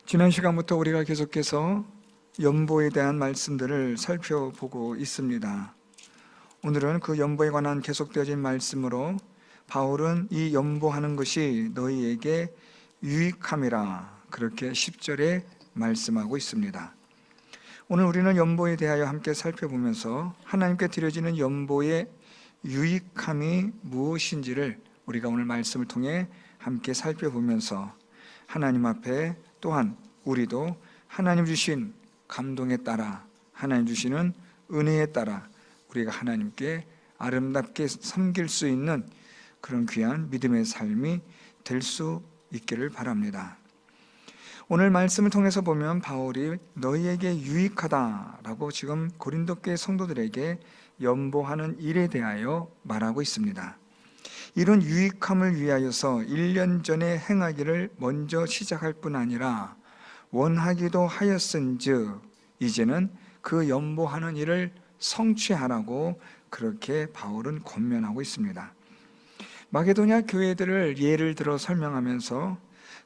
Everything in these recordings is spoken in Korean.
지난 시간부터 우리가 계속해서 연보에 대한 말씀들을 살펴보고 있습니다. 오늘은 그 연보에 관한 계속되어진 말씀으로 바울은 이 연보하는 것이 너희에게 유익함이라 그렇게 10절에 말씀하고 있습니다. 오늘 우리는 연보에 대하여 함께 살펴보면서 하나님께 드려지는 연보의 유익함이 무엇인지를 우리가 오늘 말씀을 통해 함께 살펴보면서 하나님 앞에 또한 우리도 하나님 주신 감동에 따라, 하나님 주시는 은혜에 따라 우리가 하나님께 아름답게 섬길 수 있는 그런 귀한 믿음의 삶이 될 수 있기를 바랍니다. 오늘 말씀을 통해서 보면 바울이 너희에게 유익하다라고 지금 고린도 교회 성도들에게 연보하는 일에 대하여 말하고 있습니다. 이런 유익함을 위하여서 1년 전에 행하기를 먼저 시작할 뿐 아니라 원하기도 하였은즉 이제는 그 연보하는 일을 성취하라고 그렇게 바울은 권면하고 있습니다. 마게도냐 교회들을 예를 들어 설명하면서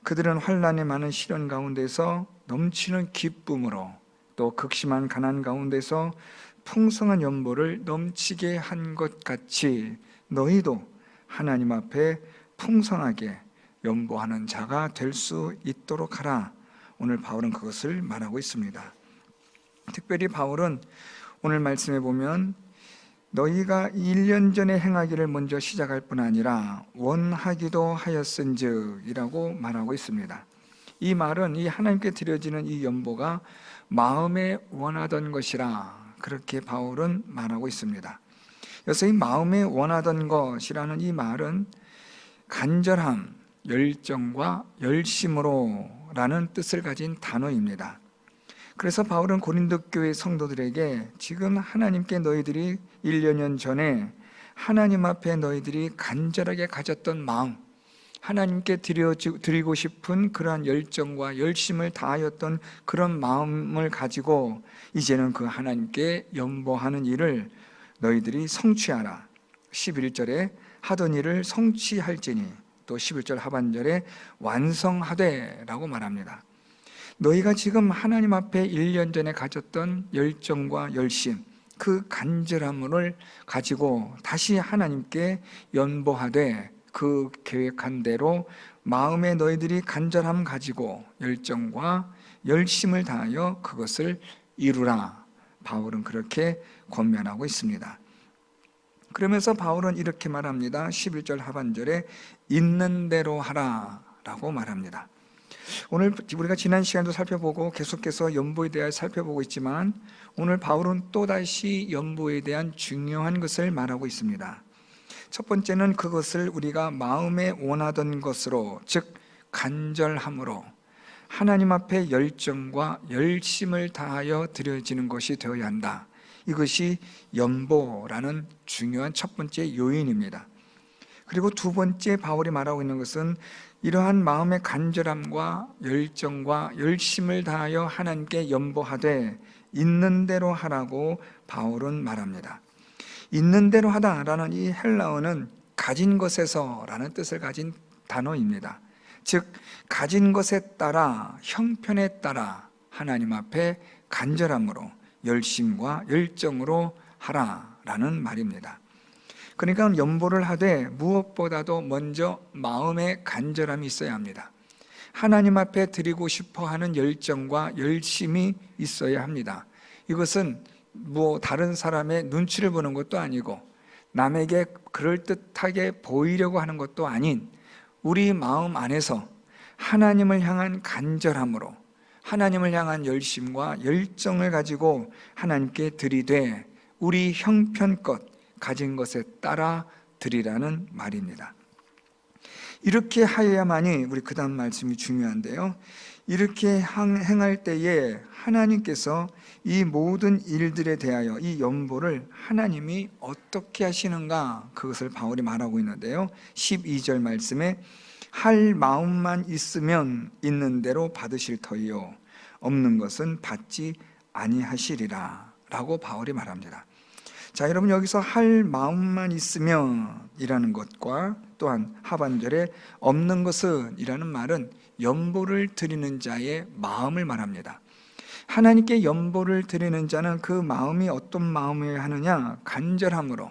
그들은 환난이 많은 시련 가운데서 넘치는 기쁨으로 또 극심한 가난 가운데서 풍성한 연보를 넘치게 한 것 같이 너희도 하나님 앞에 풍성하게 연보하는 자가 될 수 있도록 하라. 오늘 바울은 그것을 말하고 있습니다. 특별히 바울은 오늘 말씀에 보면 너희가 1년 전에 행하기를 먼저 시작할 뿐 아니라 원하기도 하였은즉 이라고 말하고 있습니다. 이 말은 이 하나님께 드려지는 이 연보가 마음에 원하던 것이라 그렇게 바울은 말하고 있습니다. 그래서 이 마음에 원하던 것이라는 이 말은 간절함, 열정과 열심으로 라는 뜻을 가진 단어입니다. 그래서 바울은 고린도 교회 성도들에게 지금 하나님께 너희들이 1년 전에 하나님 앞에 너희들이 간절하게 가졌던 마음, 하나님께 드리고 싶은 그러한 열정과 열심을 다하였던 그런 마음을 가지고 이제는 그 하나님께 연보하는 일을 너희들이 성취하라. 11절에 하던 일을 성취할지니 또 11절 하반절에 완성하되 라고 말합니다. 너희가 지금 하나님 앞에 1년 전에 가졌던 열정과 열심, 그 간절함을 가지고 다시 하나님께 연보하되 그 계획한 대로 마음에 너희들이 간절함 가지고 열정과 열심을 다하여 그것을 이루라. 바울은 그렇게 권면하고 있습니다. 그러면서 바울은 이렇게 말합니다. 11절 하반절에 있는 대로 하라 라고 말합니다. 오늘 우리가 지난 시간도 살펴보고 계속해서 연보에 대해 살펴보고 있지만 오늘 바울은 또다시 연보에 대한 중요한 것을 말하고 있습니다. 첫 번째는 그것을 우리가 마음에 원하던 것으로, 즉 간절함으로 하나님 앞에 열정과 열심을 다하여 드려지는 것이 되어야 한다. 이것이 연보라는 중요한 첫 번째 요인입니다. 그리고 두 번째 바울이 말하고 있는 것은 이러한 마음의 간절함과 열정과 열심을 다하여 하나님께 연보하되 있는 대로 하라고 바울은 말합니다. 있는 대로 하다라는 이 헬라어는 가진 것에서라는 뜻을 가진 단어입니다. 즉 가진 것에 따라, 형편에 따라 하나님 앞에 간절함으로 열심과 열정으로 하라라는 말입니다. 그러니까 연보를 하되 무엇보다도 먼저 마음의 간절함이 있어야 합니다. 하나님 앞에 드리고 싶어하는 열정과 열심이 있어야 합니다. 이것은 다른 사람의 눈치를 보는 것도 아니고 남에게 그럴듯하게 보이려고 하는 것도 아닌 우리 마음 안에서 하나님을 향한 간절함으로 하나님을 향한 열심과 열정을 가지고 하나님께 드리되 우리 형편껏 가진 것에 따라 드리라는 말입니다. 이렇게 하여야만이 우리 그 다음 말씀이 중요한데요, 이렇게 행할 때에 하나님께서 이 모든 일들에 대하여 이 연보를 하나님이 어떻게 하시는가, 그것을 바울이 말하고 있는데요, 12절 말씀에 할 마음만 있으면 있는 대로 받으실 터이요 없는 것은 받지 아니하시리라 라고 바울이 말합니다. 자, 여러분 여기서 할 마음만 있으면 이라는 것과 또한 하반절에 없는 것은 이라는 말은 연보를 드리는 자의 마음을 말합니다. 하나님께 연보를 드리는 자는 그 마음이 어떤 마음을 하느냐? 간절함으로,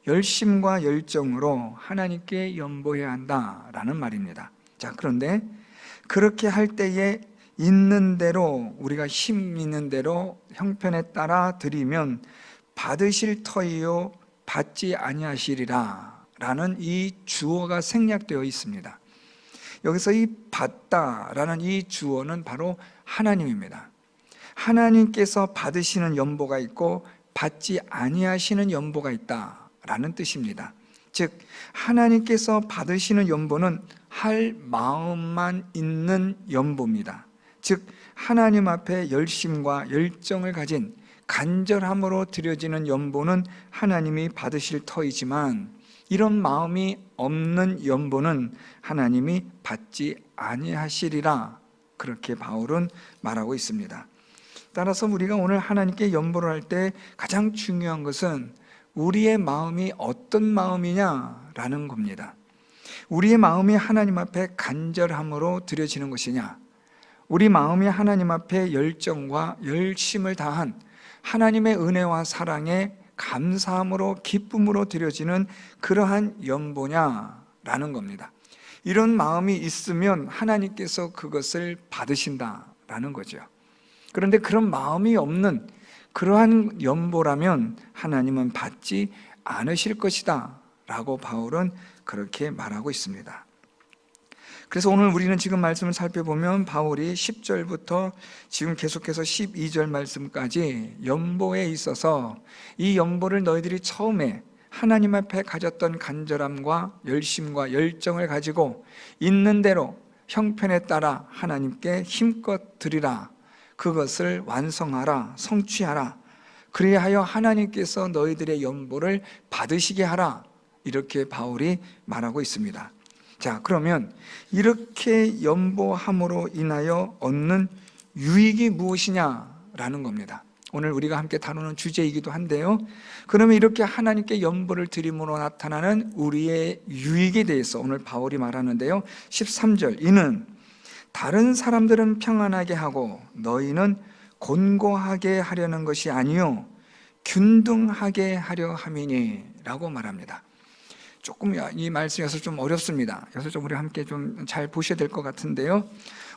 열심과 열정으로 하나님께 연보해야 한다라는 말입니다. 자, 그런데 그렇게 할 때에 있는 대로, 우리가 힘 있는 대로 형편에 따라 드리면 받으실 터이요 받지 아니하시리라 라는 이 주어가 생략되어 있습니다. 여기서 이 받다라는 이 주어는 바로 하나님입니다. 하나님께서 받으시는 연보가 있고 받지 아니하시는 연보가 있다라는 뜻입니다. 즉 하나님께서 받으시는 연보는 할 마음만 있는 연보입니다. 즉 하나님 앞에 열심과 열정을 가진 간절함으로 드려지는 연보는 하나님이 받으실 터이지만, 이런 마음이 없는 연보는 하나님이 받지 아니하시리라, 그렇게 바울은 말하고 있습니다. 따라서 우리가 오늘 하나님께 연보를 할 때 가장 중요한 것은 우리의 마음이 어떤 마음이냐라는 겁니다. 우리의 마음이 하나님 앞에 간절함으로 드려지는 것이냐, 우리 마음이 하나님 앞에 열정과 열심을 다한 하나님의 은혜와 사랑에 감사함으로 기쁨으로 드려지는 그러한 연보냐라는 겁니다. 이런 마음이 있으면 하나님께서 그것을 받으신다라는 거죠. 그런데 그런 마음이 없는 그러한 연보라면 하나님은 받지 않으실 것이다 라고 바울은 그렇게 말하고 있습니다. 그래서 오늘 우리는 지금 말씀을 살펴보면 바울이 10절부터 지금 계속해서 12절 말씀까지 연보에 있어서 이 연보를 너희들이 처음에 하나님 앞에 가졌던 간절함과 열심과 열정을 가지고 있는 대로 형편에 따라 하나님께 힘껏 드리라, 그것을 완성하라, 성취하라, 그리하여 하나님께서 너희들의 연보를 받으시게 하라, 이렇게 바울이 말하고 있습니다. 자, 그러면 이렇게 연보함으로 인하여 얻는 유익이 무엇이냐라는 겁니다. 오늘 우리가 함께 다루는 주제이기도 한데요. 그러면 이렇게 하나님께 연보를 드림으로 나타나는 우리의 유익에 대해서 오늘 바울이 말하는데요. 13절, 이는 다른 사람들은 평안하게 하고 너희는 곤고하게 하려는 것이 아니요 균등하게 하려 함이니 라고 말합니다. 조금 이 말씀에서 좀 어렵습니다. 그래서 좀 우리 함께 좀 잘 보셔야 될 것 같은데요.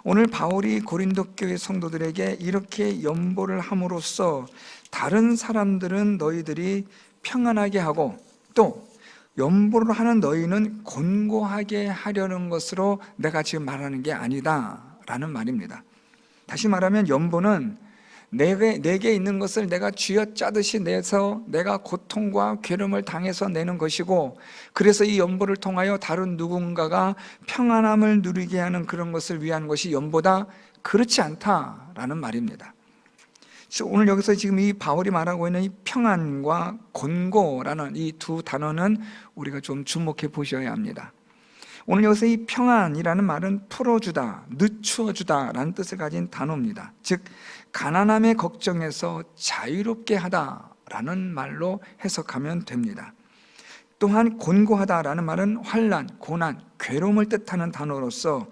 오늘 바울이 고린도 교회 성도들에게 이렇게 연보를 함으로써 다른 사람들은 너희들이 평안하게 하고 또 연보를 하는 너희는 곤고하게 하려는 것으로 내가 지금 말하는 게 아니다 라는 말입니다. 다시 말하면 연보는 내게 있는 것을 내가 쥐어짜듯이 내서 내가 고통과 괴로움을 당해서 내는 것이고, 그래서 이 연보를 통하여 다른 누군가가 평안함을 누리게 하는 그런 것을 위한 것이 연보다, 그렇지 않다라는 말입니다. 오늘 여기서 지금 이 바울이 말하고 있는 이 평안과 곤고라는 이 두 단어는 우리가 좀 주목해 보셔야 합니다. 오늘 여기서 이 평안이라는 말은 풀어주다, 늦추어주다 라는 뜻을 가진 단어입니다. 즉 가난함의 걱정에서 자유롭게 하다라는 말로 해석하면 됩니다. 또한 곤고하다라는 말은 환난, 고난, 괴로움을 뜻하는 단어로서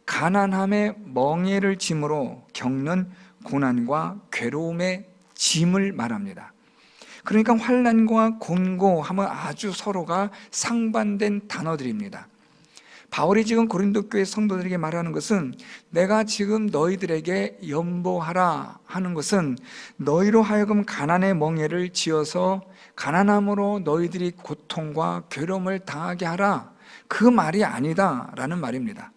가난함의 멍에를 짐으로 겪는 고난과 괴로움의 짐을 말합니다. 그러니까 환난과 곤고함은 아주 서로가 상반된 단어들입니다. 바울이 지금 고린도 교회 성도들에게 말하는 것은 내가 지금 너희들에게 연보하라 하는 것은 너희로 하여금 가난의 멍에를 지어서 가난함으로 너희들이 고통과 괴로움을 당하게 하라, 그 말이 아니다 라는 말입니다.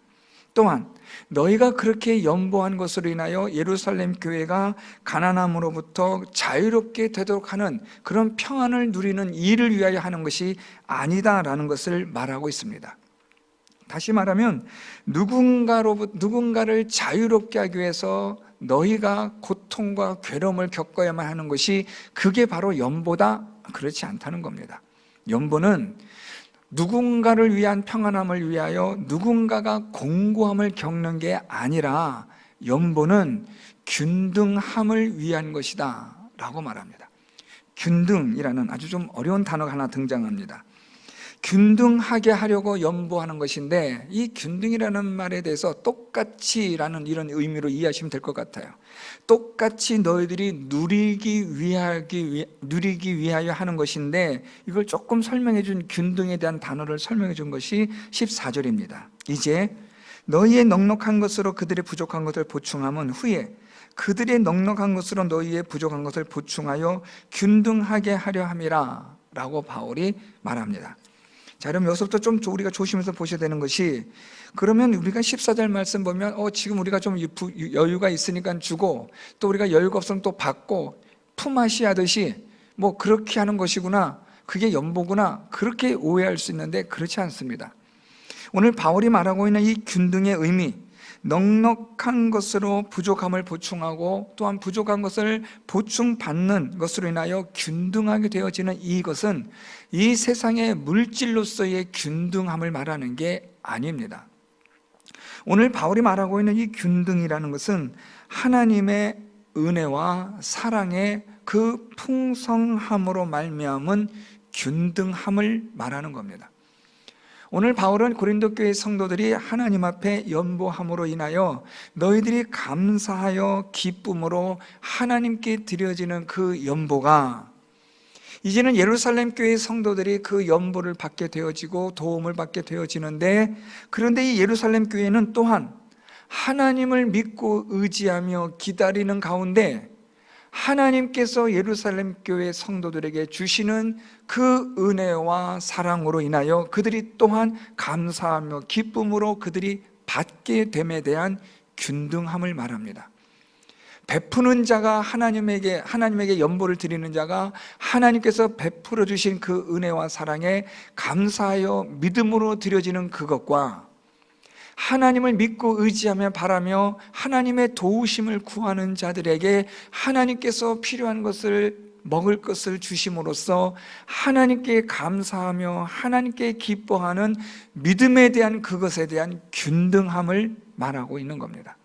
또한 너희가 그렇게 연보한 것으로 인하여 예루살렘 교회가 가난함으로부터 자유롭게 되도록 하는 그런 평안을 누리는 일을 위하여 하는 것이 아니다라는 것을 말하고 있습니다. 다시 말하면 누군가를 자유롭게 하기 위해서 너희가 고통과 괴로움을 겪어야만 하는 것이 그게 바로 연보다, 그렇지 않다는 겁니다. 연보는 누군가를 위한 평안함을 위하여 누군가가 공고함을 겪는 게 아니라 연보는 균등함을 위한 것이다 라고 말합니다. 균등이라는 아주 좀 어려운 단어가 하나 등장합니다. 균등하게 하려고 연보하는 것인데, 이 균등이라는 말에 대해서 똑같이라는 이런 의미로 이해하시면 될 것 같아요. 똑같이 너희들이 누리기 위하여 하는 것인데, 이걸 조금 설명해 준 균등에 대한 단어를 설명해 준 것이 14절입니다. 이제 너희의 넉넉한 것으로 그들의 부족한 것을 보충함은 후에 그들의 넉넉한 것으로 너희의 부족한 것을 보충하여 균등하게 하려 함이라 라고 바울이 말합니다. 자, 그럼 여기서부터 좀 우리가 조심해서 보셔야 되는 것이, 그러면 우리가 14절 말씀 보면 지금 우리가 좀 여유가 있으니까 주고, 또 우리가 여유가 없으면 또 받고, 품앗이 하듯이 뭐 그렇게 하는 것이구나, 그게 연보구나, 그렇게 오해할 수 있는데 그렇지 않습니다. 오늘 바울이 말하고 있는 이 균등의 의미, 넉넉한 것으로 부족함을 보충하고 또한 부족한 것을 보충받는 것으로 인하여 균등하게 되어지는 이것은 이 세상의 물질로서의 균등함을 말하는 게 아닙니다. 오늘 바울이 말하고 있는 이 균등이라는 것은 하나님의 은혜와 사랑의 그 풍성함으로 말미암은 균등함을 말하는 겁니다. 오늘 바울은 고린도 교회 성도들이 하나님 앞에 연보함으로 인하여 너희들이 감사하여 기쁨으로 하나님께 드려지는 그 연보가, 이제는 예루살렘 교회 성도들이 그 연보를 받게 되어지고 도움을 받게 되어지는데, 그런데 이 예루살렘 교회는 또한 하나님을 믿고 의지하며 기다리는 가운데 하나님께서 예루살렘 교회 성도들에게 주시는 그 은혜와 사랑으로 인하여 그들이 또한 감사하며 기쁨으로 그들이 받게 됨에 대한 균등함을 말합니다. 베푸는 자가 하나님에게 연보를 드리는 자가 하나님께서 베풀어 주신 그 은혜와 사랑에 감사하여 믿음으로 드려지는 그것과, 하나님을 믿고 의지하며 바라며 하나님의 도우심을 구하는 자들에게 하나님께서 필요한 것을, 먹을 것을 주심으로써 하나님께 감사하며 하나님께 기뻐하는 믿음에 대한 그것에 대한 균등함을 말하고 있는 겁니다.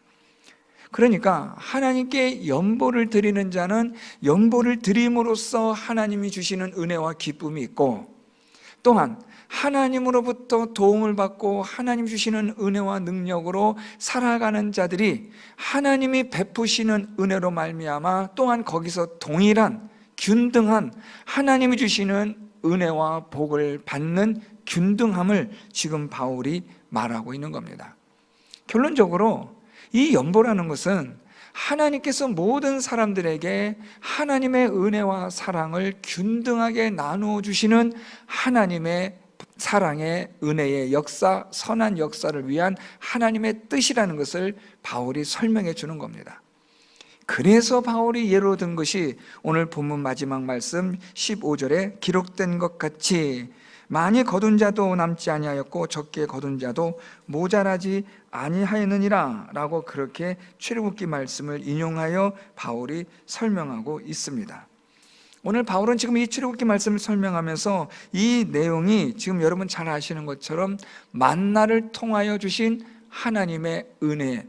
그러니까 하나님께 연보를 드리는 자는 연보를 드림으로써 하나님이 주시는 은혜와 기쁨이 있고, 또한 하나님으로부터 도움을 받고 하나님 주시는 은혜와 능력으로 살아가는 자들이 하나님이 베푸시는 은혜로 말미암아 또한 거기서 동일한 균등한 하나님이 주시는 은혜와 복을 받는 균등함을 지금 바울이 말하고 있는 겁니다. 결론적으로 이 연보라는 것은 하나님께서 모든 사람들에게 하나님의 은혜와 사랑을 균등하게 나누어 주시는 하나님의 사랑의 은혜의 역사, 선한 역사를 위한 하나님의 뜻이라는 것을 바울이 설명해 주는 겁니다. 그래서 바울이 예로 든 것이 오늘 본문 마지막 말씀 15절에 기록된 것 같이 많이 거둔 자도 남지 아니하였고 적게 거둔 자도 모자라지 아니하였느니라 라고 그렇게 출애굽기 말씀을 인용하여 바울이 설명하고 있습니다. 오늘 바울은 지금 이 출애굽기 말씀을 설명하면서 이 내용이 지금 여러분 잘 아시는 것처럼 만나를 통하여 주신 하나님의 은혜,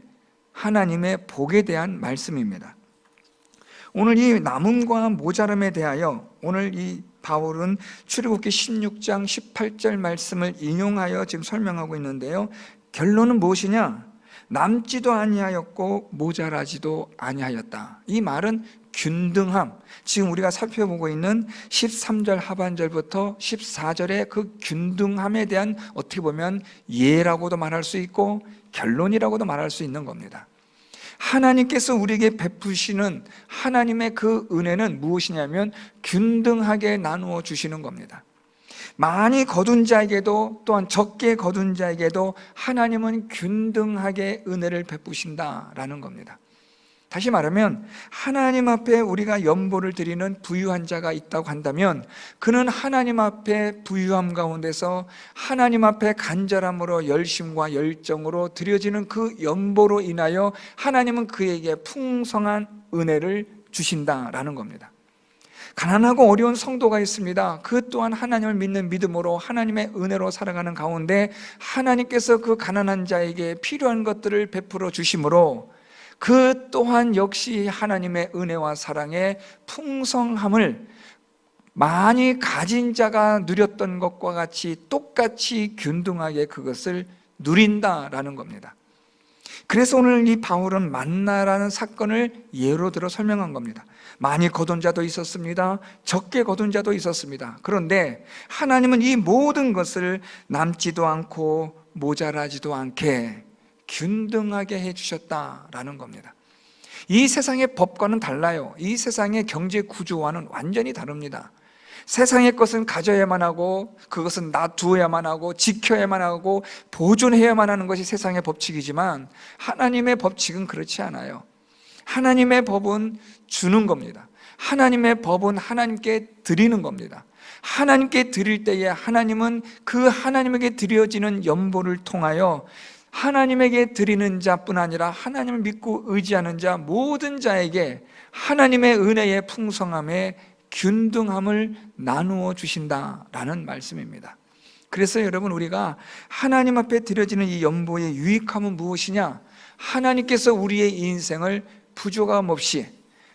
하나님의 복에 대한 말씀입니다. 오늘 이 남음과 모자람에 대하여 오늘 이 바울은 출애굽기 16장 18절 말씀을 인용하여 지금 설명하고 있는데요, 결론은 무엇이냐? 남지도 아니하였고 모자라지도 아니하였다. 이 말은 균등함, 지금 우리가 살펴보고 있는 13절 하반절부터 14절의 그 균등함에 대한 어떻게 보면 예라고도 말할 수 있고 결론이라고도 말할 수 있는 겁니다. 하나님께서 우리에게 베푸시는 하나님의 그 은혜는 무엇이냐면 균등하게 나누어 주시는 겁니다. 많이 거둔 자에게도 또한 적게 거둔 자에게도 하나님은 균등하게 은혜를 베푸신다라는 겁니다. 다시 말하면 하나님 앞에 우리가 연보를 드리는 부유한 자가 있다고 한다면 그는 하나님 앞에 부유함 가운데서 하나님 앞에 간절함으로 열심과 열정으로 드려지는 그 연보로 인하여 하나님은 그에게 풍성한 은혜를 주신다라는 겁니다. 가난하고 어려운 성도가 있습니다. 그 또한 하나님을 믿는 믿음으로 하나님의 은혜로 살아가는 가운데 하나님께서 그 가난한 자에게 필요한 것들을 베풀어 주심으로 그 또한 역시 하나님의 은혜와 사랑의 풍성함을 많이 가진 자가 누렸던 것과 같이 똑같이 균등하게 그것을 누린다라는 겁니다. 그래서 오늘 이 바울은 만나라는 사건을 예로 들어 설명한 겁니다. 많이 거둔 자도 있었습니다. 적게 거둔 자도 있었습니다. 그런데 하나님은 이 모든 것을 남지도 않고 모자라지도 않게 균등하게 해주셨다라는 겁니다. 이 세상의 법과는 달라요. 이 세상의 경제 구조와는 완전히 다릅니다. 세상의 것은 가져야만 하고, 그것은 놔두어야만 하고, 지켜야만 하고, 보존해야만 하는 것이 세상의 법칙이지만 하나님의 법칙은 그렇지 않아요. 하나님의 법은 주는 겁니다. 하나님의 법은 하나님께 드리는 겁니다. 하나님께 드릴 때에 하나님은 그 하나님에게 드려지는 연보를 통하여 하나님에게 드리는 자뿐 아니라 하나님을 믿고 의지하는 자 모든 자에게 하나님의 은혜의 풍성함에 균등함을 나누어 주신다라는 말씀입니다. 그래서 여러분, 우리가 하나님 앞에 드려지는 이 연보의 유익함은 무엇이냐? 하나님께서 우리의 인생을 부족함 없이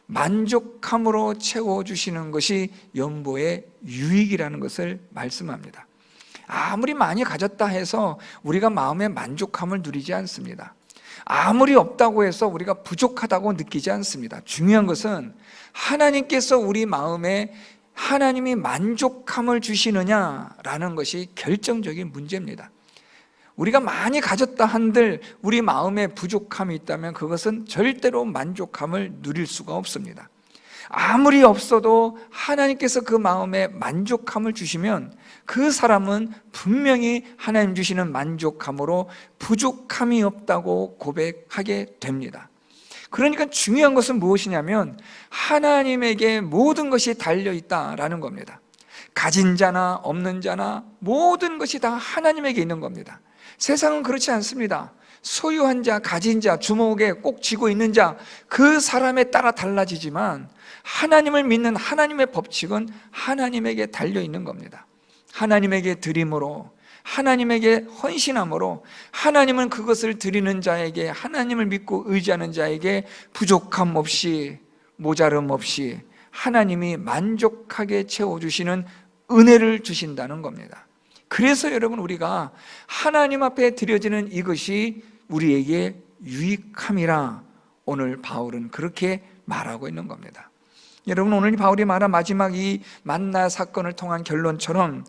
만족함으로 채워주시는 것이 연보의 유익이라는 것을 말씀합니다. 아무리 많이 가졌다 해서 우리가 마음의 만족함을 누리지 않습니다. 아무리 없다고 해서 우리가 부족하다고 느끼지 않습니다. 중요한 것은 하나님께서 우리 마음에 하나님이 만족함을 주시느냐라는 것이 결정적인 문제입니다. 우리가 많이 가졌다 한들 우리 마음에 부족함이 있다면 그것은 절대로 만족함을 누릴 수가 없습니다. 아무리 없어도 하나님께서 그 마음에 만족함을 주시면 그 사람은 분명히 하나님 주시는 만족함으로 부족함이 없다고 고백하게 됩니다. 그러니까 중요한 것은 무엇이냐면 하나님에게 모든 것이 달려있다라는 겁니다. 가진 자나 없는 자나 모든 것이 다 하나님에게 있는 겁니다. 세상은 그렇지 않습니다. 소유한 자, 가진 자, 주먹에 꼭 쥐고 있는 자, 그 사람에 따라 달라지지만 하나님을 믿는 하나님의 법칙은 하나님에게 달려있는 겁니다. 하나님에게 드림으로, 하나님에게 헌신함으로 하나님은 그것을 드리는 자에게, 하나님을 믿고 의지하는 자에게 부족함 없이, 모자름 없이 하나님이 만족하게 채워주시는 은혜를 주신다는 겁니다. 그래서 여러분, 우리가 하나님 앞에 드려지는 이것이 우리에게 유익함이라 오늘 바울은 그렇게 말하고 있는 겁니다. 여러분, 오늘 바울이 말한 마지막 이 만나 사건을 통한 결론처럼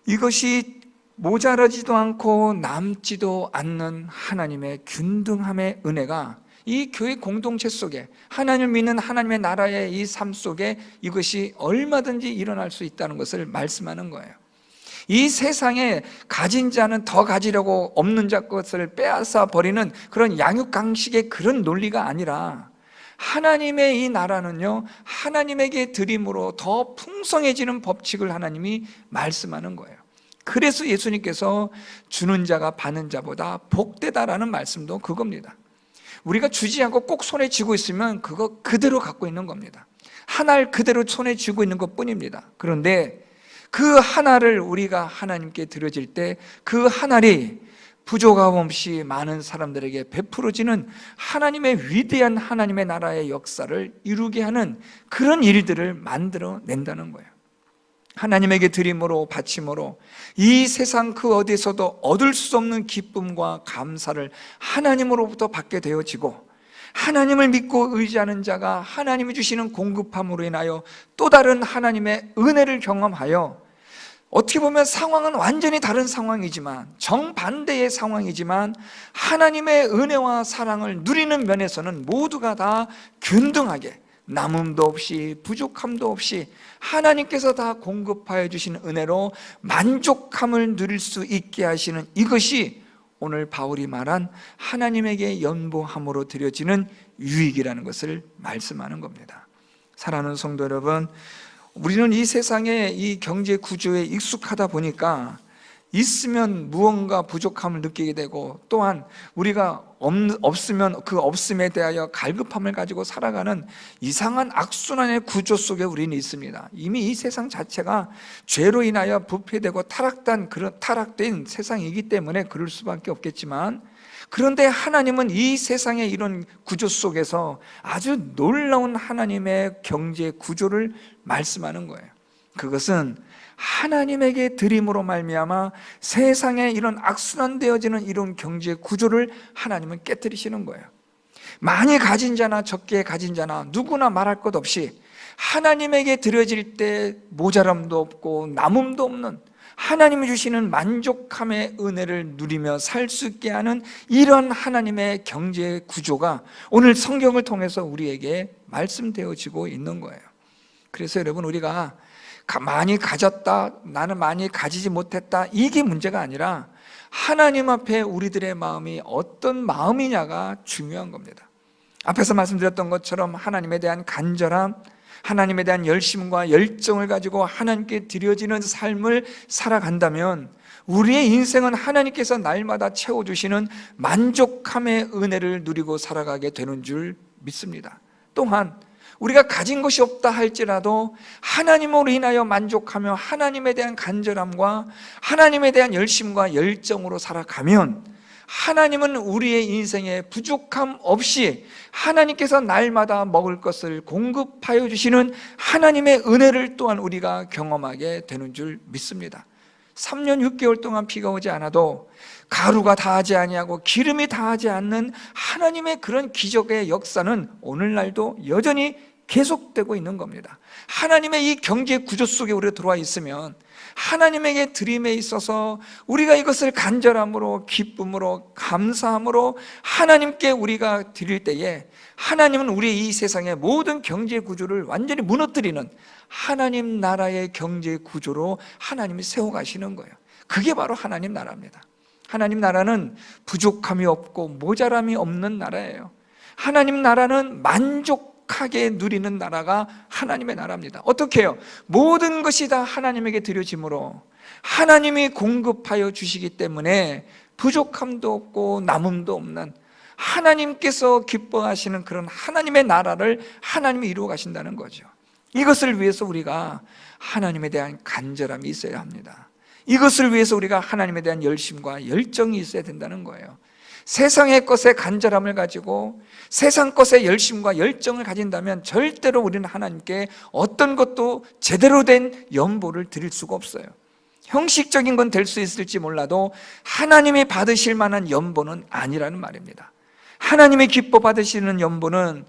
이것이 모자라지도 않고 남지도 않는 하나님의 균등함의 은혜가 이 교회 공동체 속에, 하나님을 믿는 하나님의 나라의 이 삶 속에 이것이 얼마든지 일어날 수 있다는 것을 말씀하는 거예요. 이 세상에 가진 자는 더 가지려고 없는 자 것을 빼앗아 버리는 그런 양육강식의 그런 논리가 아니라 하나님의 이 나라는요, 하나님에게 드림으로 더 풍성해지는 법칙을 하나님이 말씀하는 거예요. 그래서 예수님께서 주는 자가 받는 자보다 복되다라는 말씀도 그겁니다. 우리가 주지 않고 꼭 손에 쥐고 있으면 그거 그대로 갖고 있는 겁니다. 하나를 그대로 손에 쥐고 있는 것 뿐입니다. 그런데 그 하나를 우리가 하나님께 드려질 때 그 하나리 부족함 없이 많은 사람들에게 베풀어지는 하나님의 위대한 하나님의 나라의 역사를 이루게 하는 그런 일들을 만들어 낸다는 거예요. 하나님에게 드림으로 바침으로 이 세상 그 어디서도 얻을 수 없는 기쁨과 감사를 하나님으로부터 받게 되어지고, 하나님을 믿고 의지하는 자가 하나님이 주시는 공급함으로 인하여 또 다른 하나님의 은혜를 경험하여, 어떻게 보면 상황은 완전히 다른 상황이지만, 정반대의 상황이지만 하나님의 은혜와 사랑을 누리는 면에서는 모두가 다 균등하게 남음도 없이 부족함도 없이 하나님께서 다 공급하여 주신 은혜로 만족함을 누릴 수 있게 하시는 이것이 오늘 바울이 말한 하나님에게 연보함으로 드려지는 유익이라는 것을 말씀하는 겁니다. 사랑하는 성도 여러분, 우리는 이 세상의 이 경제 구조에 익숙하다 보니까 있으면 무언가 부족함을 느끼게 되고, 또한 우리가 없으면 그 없음에 대하여 갈급함을 가지고 살아가는 이상한 악순환의 구조 속에 우리는 있습니다. 이미 이 세상 자체가 죄로 인하여 부패되고 타락된 세상이기 때문에 그럴 수밖에 없겠지만, 그런데 하나님은 이 세상의 이런 구조 속에서 아주 놀라운 하나님의 경제 구조를 말씀하는 거예요. 그것은 하나님에게 드림으로 말미암아 세상에 이런 악순환되어지는 이런 경제 구조를 하나님은 깨뜨리시는 거예요. 많이 가진 자나 적게 가진 자나 누구나 말할 것 없이 하나님에게 드려질 때 모자람도 없고 남음도 없는 하나님이 주시는 만족함의 은혜를 누리며 살 수 있게 하는 이런 하나님의 경제 구조가 오늘 성경을 통해서 우리에게 말씀되어지고 있는 거예요. 그래서 여러분, 우리가 많이 가졌다, 나는 많이 가지지 못했다, 이게 문제가 아니라 하나님 앞에 우리들의 마음이 어떤 마음이냐가 중요한 겁니다. 앞에서 말씀드렸던 것처럼 하나님에 대한 간절함, 하나님에 대한 열심과 열정을 가지고 하나님께 드려지는 삶을 살아간다면 우리의 인생은 하나님께서 날마다 채워주시는 만족함의 은혜를 누리고 살아가게 되는 줄 믿습니다. 또한 우리가 가진 것이 없다 할지라도 하나님으로 인하여 만족하며 하나님에 대한 간절함과 하나님에 대한 열심과 열정으로 살아가면 하나님은 우리의 인생에 부족함 없이 하나님께서 날마다 먹을 것을 공급하여 주시는 하나님의 은혜를 또한 우리가 경험하게 되는 줄 믿습니다. 3년 6개월 동안 비가 오지 않아도 가루가 다하지 아니하고 기름이 다하지 않는 하나님의 그런 기적의 역사는 오늘날도 여전히 계속되고 있는 겁니다. 하나님의 이 경제 구조 속에 우리가 들어와 있으면 하나님에게 드림에 있어서 우리가 이것을 간절함으로, 기쁨으로, 감사함으로 하나님께 우리가 드릴 때에 하나님은 우리의 이 세상의 모든 경제 구조를 완전히 무너뜨리는 하나님 나라의 경제 구조로 하나님이 세워가시는 거예요. 그게 바로 하나님 나라입니다. 하나님 나라는 부족함이 없고 모자람이 없는 나라예요. 하나님 나라는 만족하게 누리는 나라가 하나님의 나라입니다. 어떻게 해요? 모든 것이 다 하나님에게 드려지므로 하나님이 공급하여 주시기 때문에 부족함도 없고 남음도 없는 하나님께서 기뻐하시는 그런 하나님의 나라를 하나님이 이루어 가신다는 거죠. 이것을 위해서 우리가 하나님에 대한 간절함이 있어야 합니다. 이것을 위해서 우리가 하나님에 대한 열심과 열정이 있어야 된다는 거예요. 세상의 것에 간절함을 가지고 세상 것에 열심과 열정을 가진다면 절대로 우리는 하나님께 어떤 것도 제대로 된 연보를 드릴 수가 없어요. 형식적인 건 될 수 있을지 몰라도 하나님이 받으실 만한 연보는 아니라는 말입니다. 하나님이 기뻐 받으시는 연보는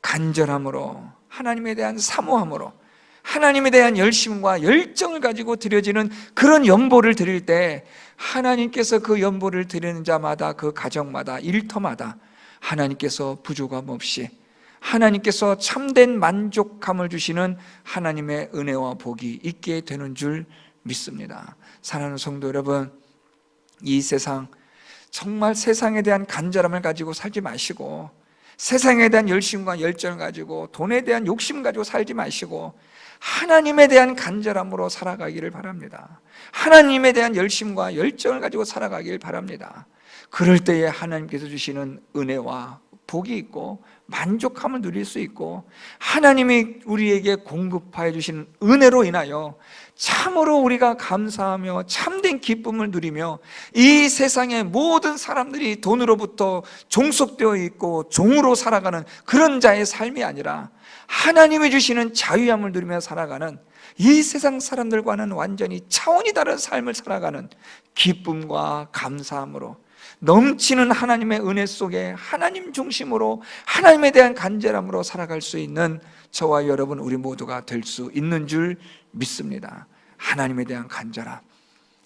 간절함으로, 하나님에 대한 사모함으로, 하나님에 대한 열심과 열정을 가지고 드려지는 그런 연보를 드릴 때 하나님께서 그 연보를 드리는 자마다, 그 가정마다, 일터마다 하나님께서 부족함 없이 하나님께서 참된 만족함을 주시는 하나님의 은혜와 복이 있게 되는 줄 믿습니다. 사랑하는 성도 여러분, 이 세상 정말 세상에 대한 간절함을 가지고 살지 마시고 세상에 대한 열심과 열정을 가지고 돈에 대한 욕심 가지고 살지 마시고 하나님에 대한 간절함으로 살아가기를 바랍니다. 하나님에 대한 열심과 열정을 가지고 살아가길 바랍니다. 그럴 때에 하나님께서 주시는 은혜와 복이 있고 만족함을 누릴 수 있고 하나님이 우리에게 공급하여 주시는 은혜로 인하여 참으로 우리가 감사하며 참된 기쁨을 누리며 이 세상의 모든 사람들이 돈으로부터 종속되어 있고 종으로 살아가는 그런 자의 삶이 아니라 하나님이 주시는 자유함을 누리며 살아가는 이 세상 사람들과는 완전히 차원이 다른 삶을 살아가는 기쁨과 감사함으로 넘치는 하나님의 은혜 속에 하나님 중심으로 하나님에 대한 간절함으로 살아갈 수 있는 저와 여러분 우리 모두가 될 수 있는 줄 믿습니다. 하나님에 대한 간절함,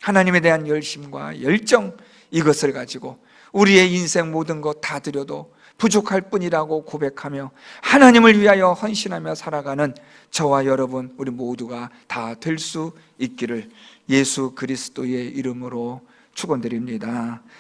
하나님에 대한 열심과 열정, 이것을 가지고 우리의 인생 모든 것 다 드려도 부족할 뿐이라고 고백하며 하나님을 위하여 헌신하며 살아가는 저와 여러분 우리 모두가 다 될 수 있기를 예수 그리스도의 이름으로 축원드립니다.